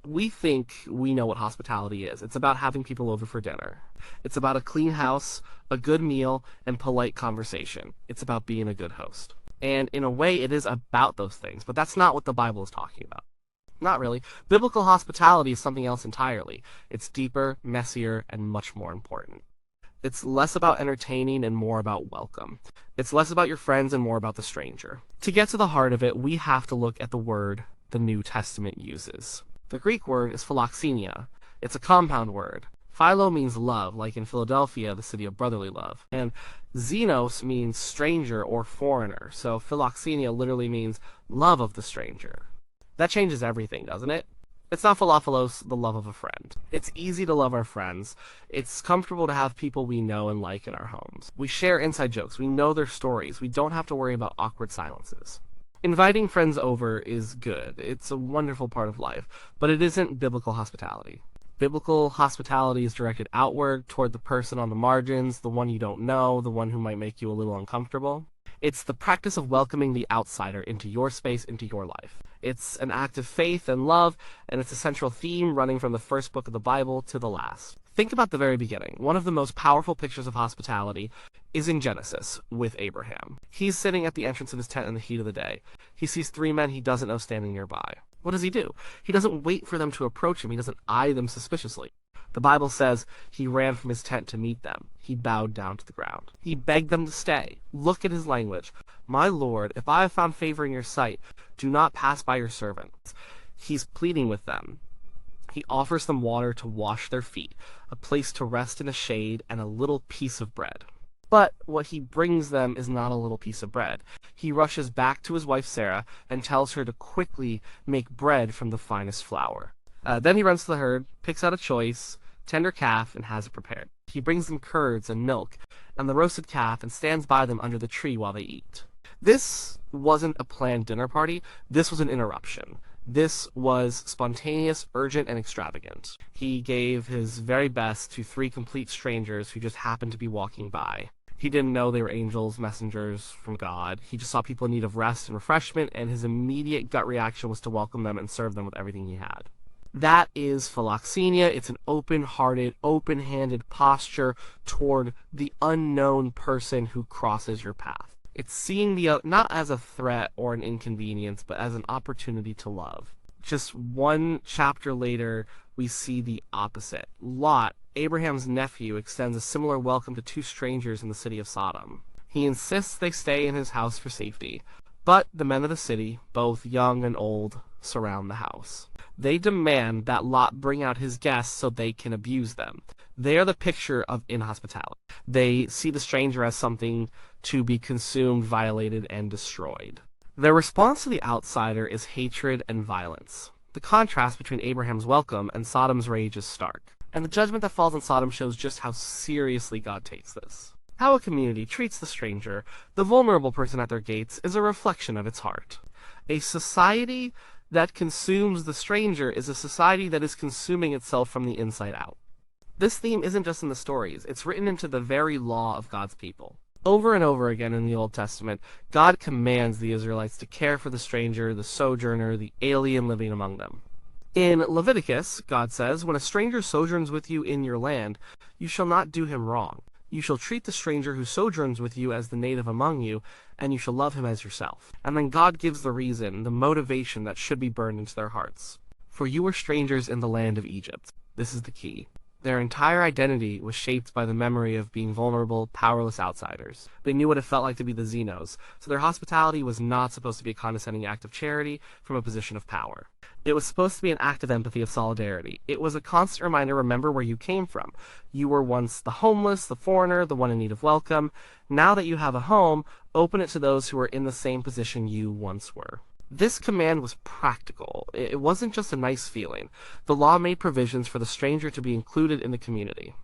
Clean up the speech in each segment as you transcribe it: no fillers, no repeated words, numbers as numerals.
We think we know what hospitality is. It's about having people over for dinner. It's about a clean house, a good meal, and polite conversation. It's about being a good host. And in a way, it is about those things, but that's not what the Bible is talking about. Not really. Biblical hospitality is something else entirely. It's deeper, messier, and much more important. It's less about entertaining and more about welcome. It's less about your friends and more about the stranger. To get to the heart of it, we have to look at the word the New Testament uses. The Greek word is philoxenia. It's a compound word. Philo means love, like in Philadelphia, the city of brotherly love. And xenos means stranger or foreigner, so philoxenia literally means love of the stranger. That changes everything, doesn't it? It's not philophilos, the love of a friend. It's easy to love our friends. It's comfortable to have people we know and like in our homes. We share inside jokes. We know their stories. We don't have to worry about awkward silences. Inviting friends over is good. It's a wonderful part of life, but it isn't biblical hospitality. Biblical hospitality is directed outward toward the person on the margins, the one you don't know, the one who might make you a little uncomfortable. It's the practice of welcoming the outsider into your space, into your life. It's an act of faith and love, and it's a central theme running from the first book of the Bible to the last. Think about the very beginning. One of the most powerful pictures of hospitality is in Genesis with Abraham. He's sitting at the entrance of his tent in the heat of the day. He sees three men he doesn't know standing nearby. What does he do? He doesn't wait for them to approach him. He doesn't eye them suspiciously. The Bible says he ran from his tent to meet them. He bowed down to the ground. He begged them to stay. Look at his language. My Lord, if I have found favor in your sight, do not pass by your servants. He's pleading with them. He offers them water to wash their feet, a place to rest in the shade, and a little piece of bread. But what he brings them is not a little piece of bread. He rushes back to his wife Sarah and tells her to quickly make bread from the finest flour. Then he runs to the herd, picks out a choice, tender calf, and has it prepared. He brings them curds and milk and the roasted calf and stands by them under the tree while they eat. This wasn't a planned dinner party. This was an interruption. This was spontaneous, urgent, and extravagant. He gave his very best to three complete strangers who just happened to be walking by. He didn't know they were angels, messengers from God. He just saw people in need of rest and refreshment, and his immediate gut reaction was to welcome them and serve them with everything he had. That is philoxenia. It's an open-hearted, open-handed posture toward the unknown person who crosses your path. It's seeing the other not as a threat or an inconvenience, but as an opportunity to love. Just one chapter later, we see the opposite. Lot, Abraham's nephew, extends a similar welcome to two strangers in the city of Sodom. He insists they stay in his house for safety, but the men of the city, both young and old, surround the house. They demand that Lot bring out his guests so they can abuse them. They are the picture of inhospitality. They see the stranger as something to be consumed, violated, and destroyed. Their response to the outsider is hatred and violence. The contrast between Abraham's welcome and Sodom's rage is stark. And the judgment that falls on Sodom shows just how seriously God takes this. How a community treats the stranger, the vulnerable person at their gates, is a reflection of its heart. A society that consumes the stranger is a society that is consuming itself from the inside out. This theme isn't just in the stories, it's written into the very law of God's people. Over and over again in the Old Testament, God commands the Israelites to care for the stranger, the sojourner, the alien living among them. In Leviticus, God says, "When a stranger sojourns with you in your land, you shall not do him wrong. You shall treat the stranger who sojourns with you as the native among you, and you shall love him as yourself." And then God gives the reason, the motivation that should be burned into their hearts. "For you were strangers in the land of Egypt." This is the key. Their entire identity was shaped by the memory of being vulnerable, powerless outsiders. They knew what it felt like to be the Xenos, so their hospitality was not supposed to be a condescending act of charity from a position of power. It was supposed to be an act of empathy, of solidarity. It was a constant reminder, remember where you came from. You were once the homeless, the foreigner, the one in need of welcome. Now that you have a home, open it to those who are in the same position you once were. This command was practical. It wasn't just a nice feeling. The law made provisions for the stranger to be included in the community.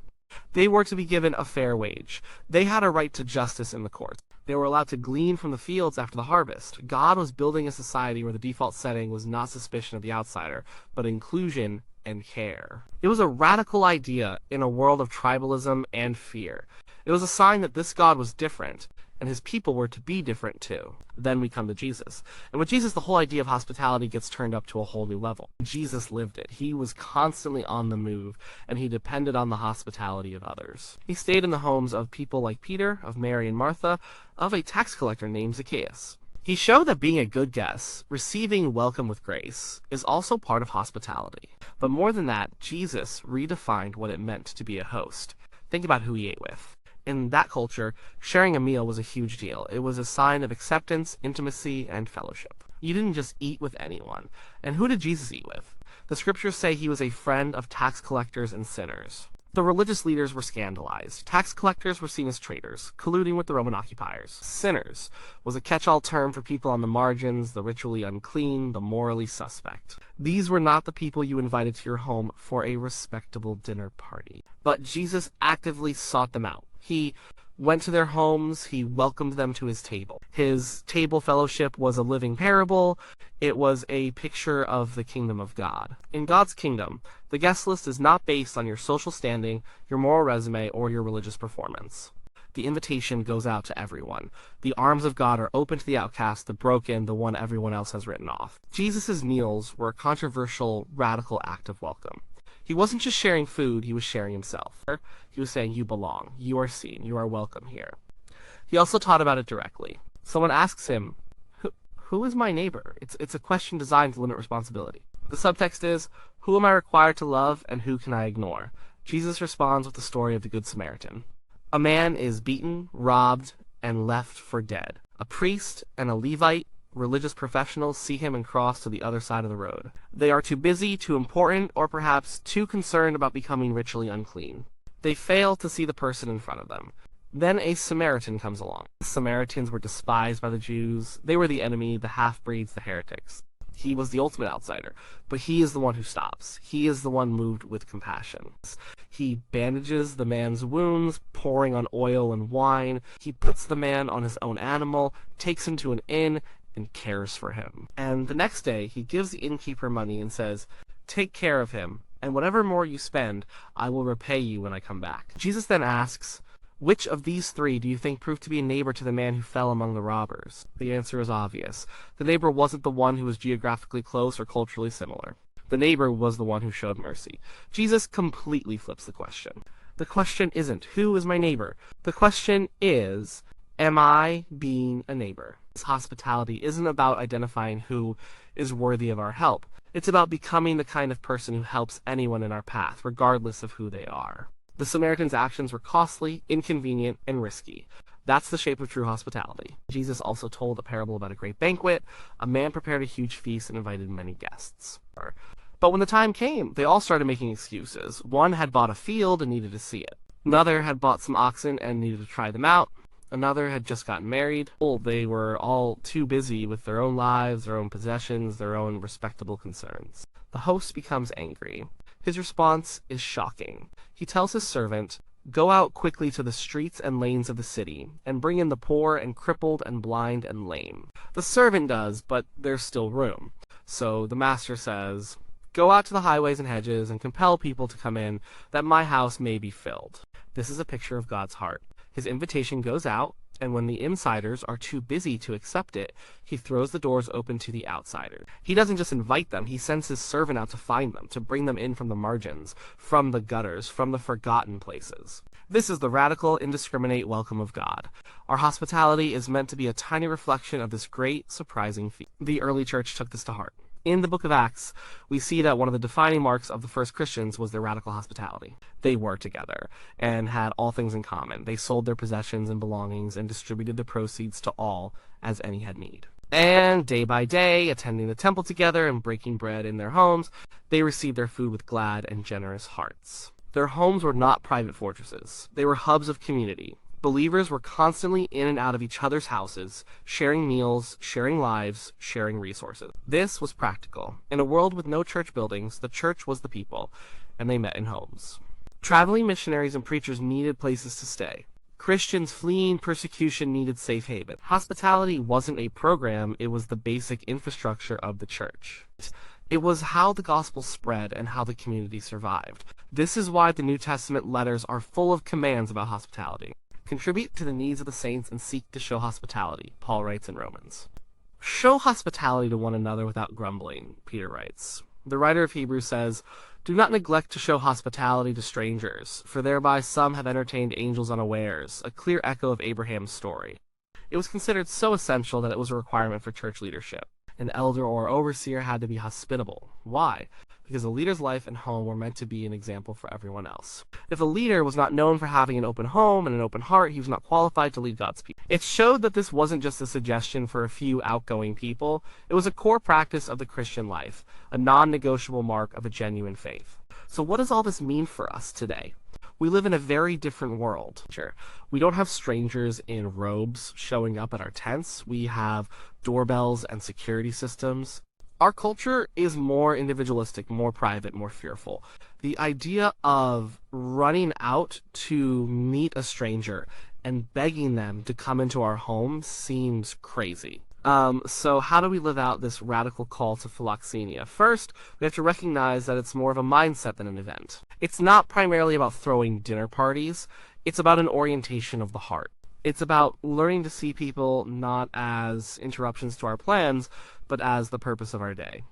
They were to be given a fair wage. They had a right to justice in the courts. They were allowed to glean from the fields after the harvest. God was building a society where the default setting was not suspicion of the outsider, but inclusion and care. It was a radical idea in a world of tribalism and fear. It was a sign that this God was different, and his people were to be different too. Then we come to Jesus. And with Jesus, the whole idea of hospitality gets turned up to a whole new level. Jesus lived it. He was constantly on the move, and he depended on the hospitality of others. He stayed in the homes of people like Peter, of Mary and Martha, of a tax collector named Zacchaeus. He showed that being a good guest, receiving welcome with grace, is also part of hospitality. But more than that, Jesus redefined what it meant to be a host. Think about who he ate with. In that culture, sharing a meal was a huge deal. It was a sign of acceptance, intimacy, and fellowship. You didn't just eat with anyone. And who did Jesus eat with? The scriptures say he was a friend of tax collectors and sinners. The religious leaders were scandalized. Tax collectors were seen as traitors, colluding with the Roman occupiers. Sinners was a catch-all term for people on the margins, the ritually unclean, the morally suspect. These were not the people you invited to your home for a respectable dinner party. But Jesus actively sought them out. He went to their homes, he welcomed them to his table. His table fellowship was a living parable. It was a picture of the kingdom of God. In God's kingdom, the guest list is not based on your social standing, your moral resume, or your religious performance. The invitation goes out to everyone. The arms of God are open to the outcast, the broken, the one everyone else has written off. Jesus' meals were a controversial, radical act of welcome. He wasn't just sharing food, he was sharing himself. He was saying, you belong, you are seen, you are welcome here. He also taught about it directly. Someone asks him, who is my neighbor? It's a question designed to limit responsibility. The subtext is, who am I required to love and who can I ignore? Jesus responds with the story of the Good Samaritan. A man is beaten, robbed, and left for dead. A priest and a Levite, religious professionals, see him and cross to the other side of the road. They are too busy, too important, or perhaps too concerned about becoming ritually unclean. They fail to see the person in front of them. Then a Samaritan comes along. The Samaritans were despised by the Jews. They were the enemy, the half-breeds, the heretics. He was the ultimate outsider, but he is the one who stops. He is the one moved with compassion. He bandages the man's wounds, pouring on oil and wine. He puts the man on his own animal, takes him to an inn, and cares for him. And the next day, he gives the innkeeper money and says, take care of him, and whatever more you spend, I will repay you when I come back. Jesus then asks, which of these three do you think proved to be a neighbor to the man who fell among the robbers? The answer is obvious. The neighbor wasn't the one who was geographically close or culturally similar. The neighbor was the one who showed mercy. Jesus completely flips the question. The question isn't, who is my neighbor? The question is, am I being a neighbor? Hospitality isn't about identifying who is worthy of our help. It's about becoming the kind of person who helps anyone in our path, regardless of who they are. The Samaritan's actions were costly, inconvenient, and risky. That's the shape of true hospitality. Jesus also told a parable about a great banquet. A man prepared a huge feast and invited many guests. But when the time came, they all started making excuses. One had bought a field and needed to see it. Another had bought some oxen and needed to try them out. Another had just gotten married. They were all too busy with their own lives, their own possessions, their own respectable concerns. The host becomes angry. His response is shocking. He tells his servant, go out quickly to the streets and lanes of the city, and bring in the poor and crippled and blind and lame. The servant does, but there's still room. So the master says, go out to the highways and hedges and compel people to come in, that my house may be filled. This is a picture of God's heart. His invitation goes out, and when the insiders are too busy to accept it, he throws the doors open to the outsiders. He doesn't just invite them, he sends his servant out to find them, to bring them in from the margins, from the gutters, from the forgotten places. This is the radical, indiscriminate welcome of God. Our hospitality is meant to be a tiny reflection of this great, surprising feat. The early church took this to heart. In the book of Acts, we see that one of the defining marks of the first Christians was their radical hospitality. They were together and had all things in common. They sold their possessions and belongings and distributed the proceeds to all as any had need. And day by day, attending the temple together and breaking bread in their homes, they received their food with glad and generous hearts. Their homes were not private fortresses. They were hubs of community. Believers were constantly in and out of each other's houses, sharing meals, sharing lives, sharing resources. This was practical. In a world with no church buildings, the church was the people, and they met in homes. Traveling missionaries and preachers needed places to stay. Christians fleeing persecution needed safe haven. Hospitality wasn't a program, it was the basic infrastructure of the church. It was how the gospel spread and how the community survived. This is why the New Testament letters are full of commands about hospitality. Contribute to the needs of the saints and seek to show hospitality, Paul writes in Romans. Show hospitality to one another without grumbling, Peter writes. The writer of Hebrews says, "Do not neglect to show hospitality to strangers, for thereby some have entertained angels unawares," a clear echo of Abraham's story. It was considered so essential that it was a requirement for church leadership. An elder or overseer had to be hospitable. Why? Because a leader's life and home were meant to be an example for everyone else. If a leader was not known for having an open home and an open heart, he was not qualified to lead God's people. It showed that this wasn't just a suggestion for a few outgoing people. It was a core practice of the Christian life, a non-negotiable mark of a genuine faith. So what does all this mean for us today? We live in a very different world. Sure, we don't have strangers in robes showing up at our tents. We have doorbells and security systems. Our culture is more individualistic, more private, more fearful. The idea of running out to meet a stranger and begging them to come into our home seems crazy. So how do we live out this radical call to philoxenia? First, we have to recognize that it's more of a mindset than an event. It's not primarily about throwing dinner parties. It's about an orientation of the heart. It's about learning to see people not as interruptions to our plans, but as the purpose of our day.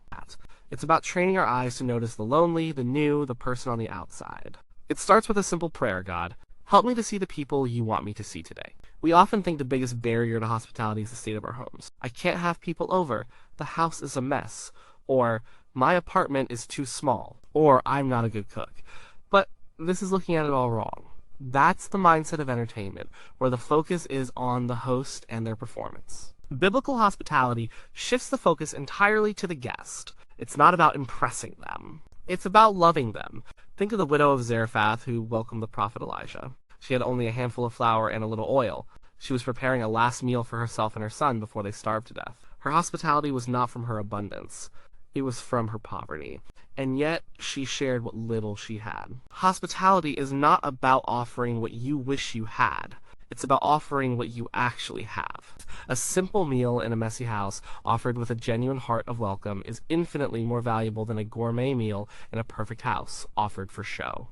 It's about training our eyes to notice the lonely, the new, the person on the outside. It starts with a simple prayer: God, help me to see the people you want me to see today. We often think the biggest barrier to hospitality is the state of our homes. I can't have people over. The house is a mess. Or my apartment is too small. Or I'm not a good cook. But this is looking at it all wrong. That's the mindset of entertainment, where the focus is on the host and their performance. Biblical hospitality shifts the focus entirely to the guest. It's not about impressing them. It's about loving them. Think of the widow of Zarephath who welcomed the prophet Elijah. She had only a handful of flour and a little oil. She was preparing a last meal for herself and her son before they starved to death. Her hospitality was not from her abundance. It was from her poverty. And yet, she shared what little she had. Hospitality is not about offering what you wish you had. It's about offering what you actually have. A simple meal in a messy house, offered with a genuine heart of welcome, is infinitely more valuable than a gourmet meal in a perfect house, offered for show.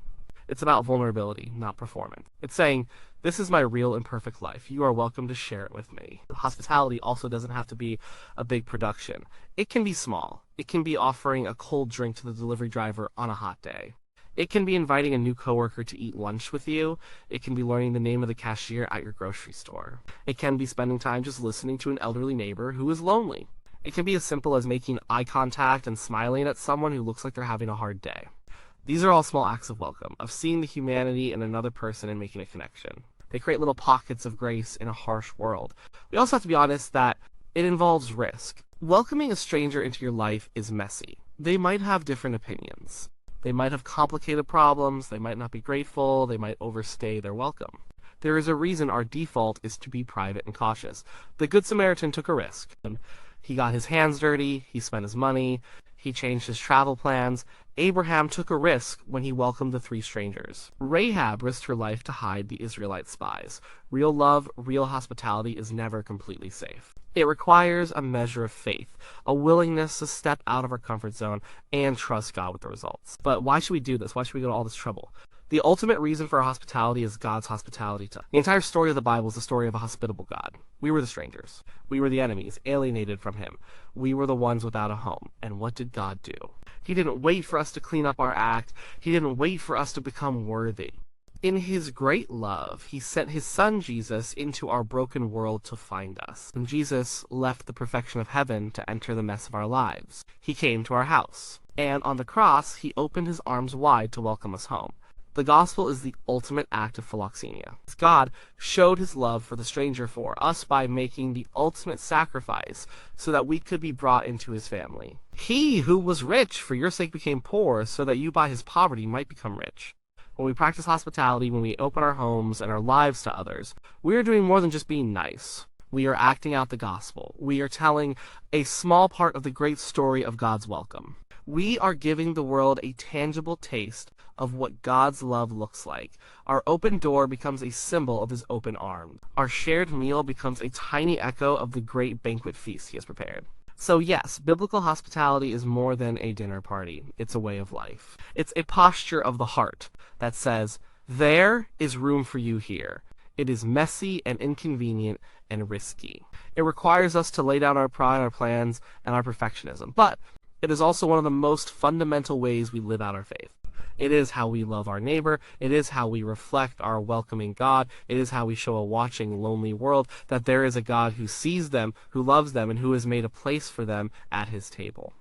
It's about vulnerability, not performance. It's saying, this is my real imperfect life. You are welcome to share it with me. Hospitality also doesn't have to be a big production. It can be small. It can be offering a cold drink to the delivery driver on a hot day. It can be inviting a new coworker to eat lunch with you. It can be learning the name of the cashier at your grocery store. It can be spending time just listening to an elderly neighbor who is lonely. It can be as simple as making eye contact and smiling at someone who looks like they're having a hard day. These are all small acts of welcome, of seeing the humanity in another person and making a connection. They create little pockets of grace in a harsh world. We also have to be honest that it involves risk. Welcoming a stranger into your life is messy. They might have different opinions. They might have complicated problems. They might not be grateful. They might overstay their welcome. There is a reason our default is to be private and cautious. The Good Samaritan took a risk. He got his hands dirty. He spent his money. He changed his travel plans. Abraham took a risk when he welcomed the 3 strangers. Rahab risked her life to hide the Israelite spies. Real love, real hospitality is never completely safe. It requires a measure of faith, a willingness to step out of our comfort zone and trust God with the results. But why should we do this? Why should we go to all this trouble? The ultimate reason for our hospitality is God's hospitality to us. The entire story of the Bible is the story of a hospitable God. We were the strangers. We were the enemies, alienated from him. We were the ones without a home. And what did God do? He didn't wait for us to clean up our act. He didn't wait for us to become worthy. In his great love, he sent his son Jesus into our broken world to find us. And Jesus left the perfection of heaven to enter the mess of our lives. He came to our house. And on the cross, he opened his arms wide to welcome us home. The gospel is the ultimate act of philoxenia. God showed his love for the stranger for us by making the ultimate sacrifice so that we could be brought into his family. He who was rich for your sake became poor so that you by his poverty might become rich. When we practice hospitality, when we open our homes and our lives to others, we are doing more than just being nice. We are acting out the gospel. We are telling a small part of the great story of God's welcome. We are giving the world a tangible taste of what God's love looks like. Our open door becomes a symbol of his open arms. Our shared meal becomes a tiny echo of the great banquet feast he has prepared. So yes, biblical hospitality is more than a dinner party. It's a way of life. It's a posture of the heart that says, there is room for you here. It is messy and inconvenient and risky. It requires us to lay down our pride, our plans, and our perfectionism. But it is also one of the most fundamental ways we live out our faith. It is how we love our neighbor. It is how we reflect our welcoming God. It is how we show a watching, lonely world that there is a God who sees them, who loves them, and who has made a place for them at his table.